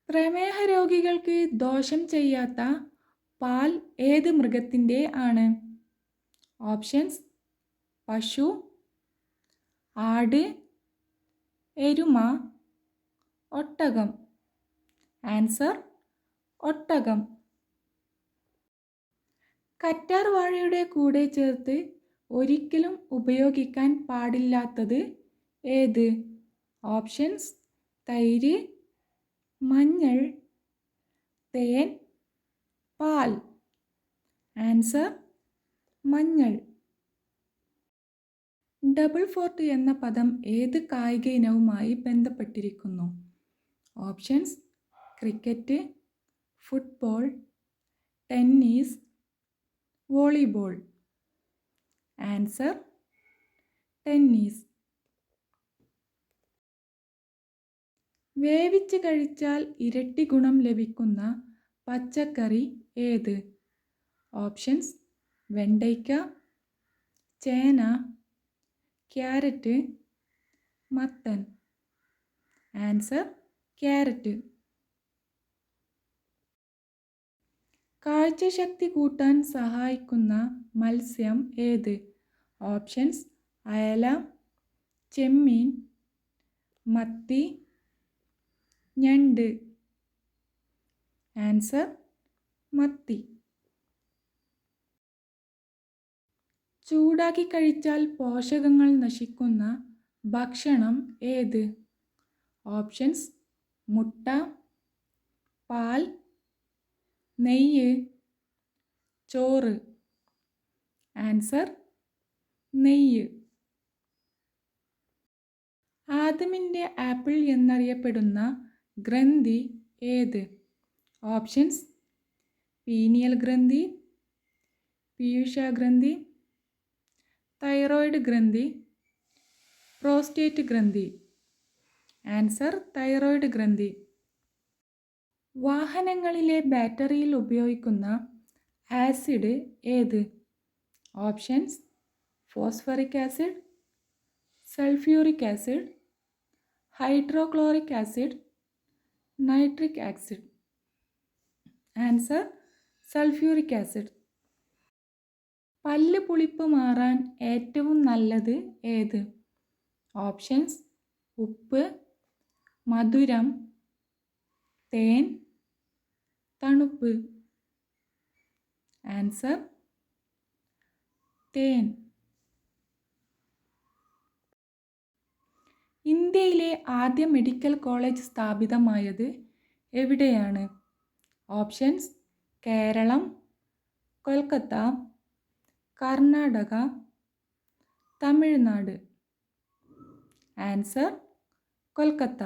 പ്രമേഹ രോഗികൾക്ക് ദോഷം ചെയ്യാത്ത പാൽ ഏത് മൃഗത്തിൻ്റെ ആണ്? ഓപ്ഷൻസ്: പശു, ആട്, എരുമ, ഒട്ടകം. ആൻസർ: ഒട്ടകം. കറ്റാർ വാഴയുടെ കൂടെ ചേർത്ത് ഒരിക്കലും ഉപയോഗിക്കാൻ പാടില്ലാത്തത് ഏത്? ഓപ്ഷൻസ്: തൈര്, മഞ്ഞൾ, തേൻ, പാൽ. ആൻസർ: മഞ്ഞൾ. ഡബിൾ ഫോർട്ട് എന്ന പദം ഏത് കായിക ഇനവുമായി ബന്ധപ്പെട്ടിരിക്കുന്നു? Options: cricket, football, tennis, volleyball. Answer: tennis. വേവിച്ച് കഴിച്ചാൽ ഇരട്ടി ഗുണം ലഭിക്കുന്ന പച്ചക്കറി ഏത്? ഓപ്ഷൻസ്: വെണ്ടയ്ക്ക, ചേന, ക്യാരറ്റ്, മത്തൻ. Answer: carrot. കാഴ്ചശക്തി കൂട്ടാൻ സഹായിക്കുന്ന മത്സ്യം ഏത്? ഓപ്ഷൻസ്: അയല, ചെമ്മീൻ, മത്തി, ഞണ്ട്. ആൻസർ: മത്തി. ചൂടാക്കി കഴിച്ചാൽ പോഷകങ്ങൾ നശിക്കുന്ന ഭക്ഷണം ഏത്? ഓപ്ഷൻസ്: മുട്ട, പാൽ, നെയ്യ്, ചോറ്. ആൻസർ: നെയ്യ്. ആദമിൻ്റെ ആപ്പിൾ എന്നറിയപ്പെടുന്ന ഗ്രന്ഥി ഏത്? ഓപ്ഷൻസ്: പീനിയൽ ഗ്രന്ഥി, പീയൂഷഗ്രന്ഥി, തൈറോയ്ഡ് ഗ്രന്ഥി, പ്രോസ്റ്റേറ്റ് ഗ്രന്ഥി. ആൻസർ: തൈറോയ്ഡ് ഗ്രന്ഥി. വാഹനങ്ങളിലെ ബാറ്ററിയിൽ ഉപയോഗിക്കുന്ന ആസിഡ് ഏത്? Options: phosphoric acid, sulphuric acid, hydrochloric acid, nitric acid. Answer: sulphuric acid. പല്ല് പുളിപ്പ് മാറാൻ ഏറ്റവും നല്ലത് ഏത്? ഓപ്ഷൻസ്: ഉപ്പ്, മധുരം, തേൻ, തണുപ്പ്. ആൻസർ: തേൻ. ഇന്ത്യയിലെ ആദ്യ മെഡിക്കൽ കോളേജ് സ്ഥാപിതമായത് എവിടെയാണ്? ഓപ്ഷൻസ്: കേരളം, കൊൽക്കത്ത, കർണാടക, തമിഴ്നാട്. ആൻസർ: കൊൽക്കത്ത.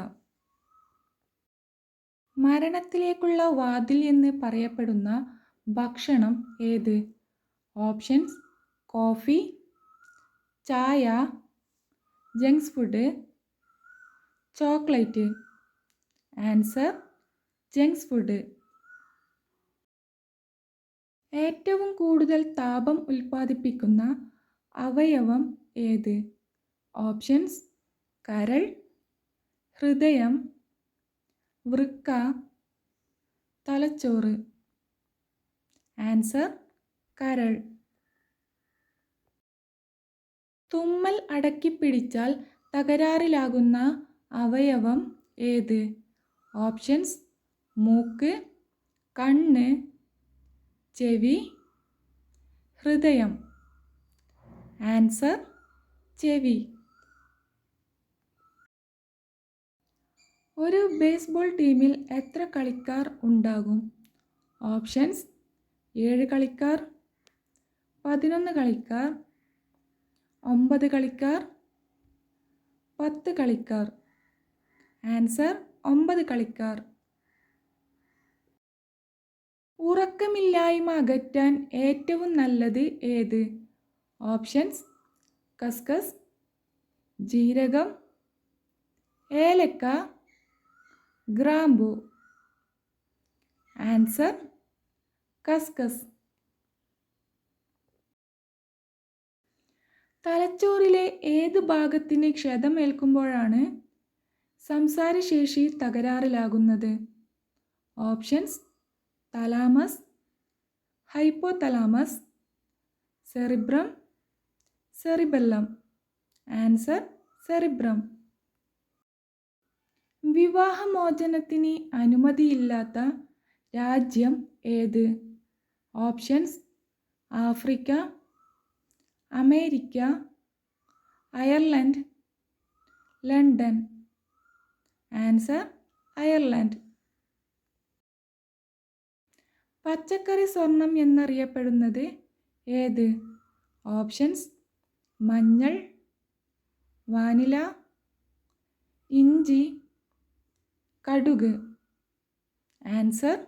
മരണത്തിലേക്കുള്ള വാതിൽ എന്ന് പറയപ്പെടുന്ന ഭക്ഷണം ഏത്? ഓപ്ഷൻസ്: കോഫി, ചായ, chunks food, chocolate. Answer: chunks food. ഏറ്റവും കൂടുതൽ താപം ഉൽപ്പാദിപ്പിക്കുന്ന അവയവം ഏത്? ഓപ്ഷൻസ്: കരൾ, ഹൃദയം, വൃക്ക, തലച്ചോറ്. ആൻസർ: കരൾ. തുമ്മൽ അടക്കിപ്പിടിച്ചാൽ തകരാറിലാകുന്ന അവയവം ഏത്? ഓപ്ഷൻസ്: മൂക്ക്, കണ്ണ്, ചെവി, ഹൃദയം. ആൻസർ: ചെവി. ഒരു ബേസ്ബോൾ ടീമിൽ എത്ര കളിക്കാർ ഉണ്ടാകും? ഓപ്ഷൻസ്: 7 കളിക്കാർ, 11 കളിക്കാർ, 9 കളിക്കാർ, 10 കളിക്കാർ. ആൻസർ: 9 കളിക്കാർ. ഉറക്കമില്ലായ്മ അകറ്റാൻ ഏറ്റവും നല്ലത് ഏത്? ഓപ്ഷൻസ്: കസ്കസ്, ജീരകം, ഏലക്ക, ഗ്രാമ്പു. ആൻസർ: കസ്കസ്. തലച്ചോറിലെ ഏത് ഭാഗത്തിന് ക്ഷതമേൽക്കുമ്പോഴാണ് സംസാരശേഷി തകരാറിലാകുന്നത്? Options thalamus, hypothalamus, cerebrum, cerebellum. Answer cerebrum. വിവാഹമോചനത്തിന് അനുമതിയില്ലാത്ത രാജ്യം ഏത്? Options Africa, America, Ireland, London. Answer Ireland. പച്ചക്കറി സ്വർണം എന്നറിയപ്പെടുന്നത് ഏത്? ഓപ്ഷൻസ് മഞ്ഞൾ, വാനില, ഇഞ്ചി, കടുക്. Answer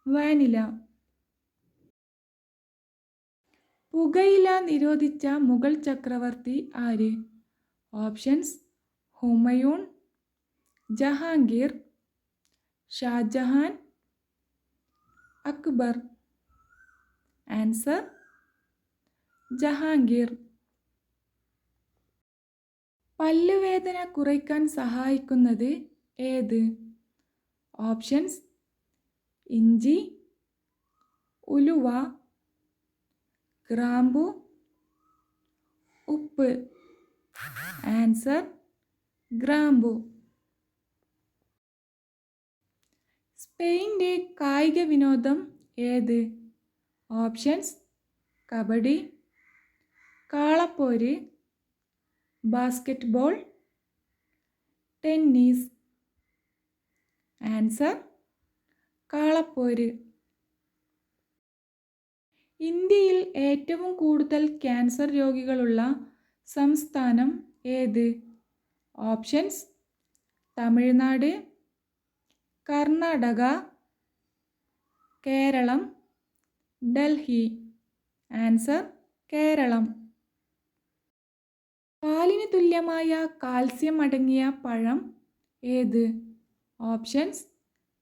vanilla. പുകയില നിരോധിച്ച മുഗൾ ചക്രവർത്തി ആര്? ഓപ്ഷൻസ് ഹുമയൂൺ, ജഹാംഗീർ, ഷാജഹാൻ, അക്ബർ. ആൻസർ ജഹാംഗീർ. പല്ലുവേദന കുറയ്ക്കാൻ സഹായിക്കുന്നത് ഏത്? ഓപ്ഷൻസ് ഇഞ്ചി, ഉലുവ, ഗ്രാമ്പു, ഉപ്പ്. ആൻസർ ഗ്രാമ്പു. സ്പെയിൻ്റെ കായിക വിനോദം ഏത്? ഓപ്ഷൻസ് കബഡി, കാളപ്പോര്, ബാസ്കറ്റ്ബോൾ, ടെന്നീസ്. ആൻസർ കാളപ്പോര്. ഇന്ത്യയിൽ ഏറ്റവും കൂടുതൽ ക്യാൻസർ രോഗികളുള്ള സംസ്ഥാനം ഏത്? ഓപ്ഷൻസ് തമിഴ്നാട്, കർണാടക, കേരളം, ഡൽഹി. ആൻസർ കേരളം. പാലിന് തുല്യമായ കാൽസ്യം അടങ്ങിയ പഴം ഏത്? ഓപ്ഷൻസ്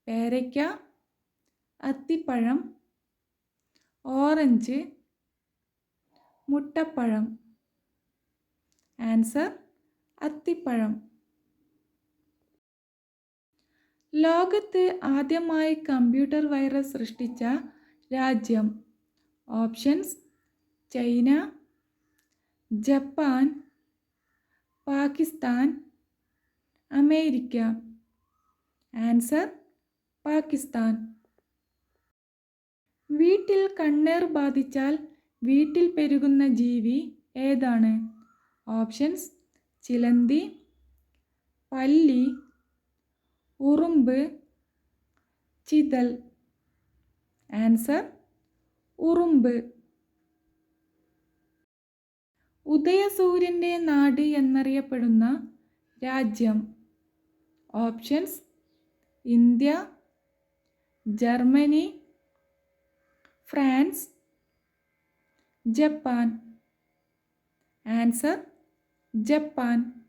പേരയ്ക്ക, അത്തിപ്പഴം, ഓറഞ്ച്, മുട്ടപ്പഴം. ആൻസർ അത്തിപ്പഴം. ലോകത്ത് ആദ്യമായി കമ്പ്യൂട്ടർ വൈറസ് സൃഷ്ടിച്ച രാജ്യം? Options China, Japan, Pakistan, America. Answer Pakistan. വീട്ടിൽ കണ്ണേർ ബാധിച്ചാൽ വീട്ടിൽ പെരുകുന്ന ജീവി ഏതാണ്? ഓപ്ഷൻസ് ചിലന്തി, പല്ലി, ഉറുമ്പ്, ചിതൽ. ആൻസർ ഉറുമ്പ്. ഉദയസൂര്യൻ്റെ നാട് എന്നറിയപ്പെടുന്ന രാജ്യം? Options India, Germany, France, Japan. Answer Japan.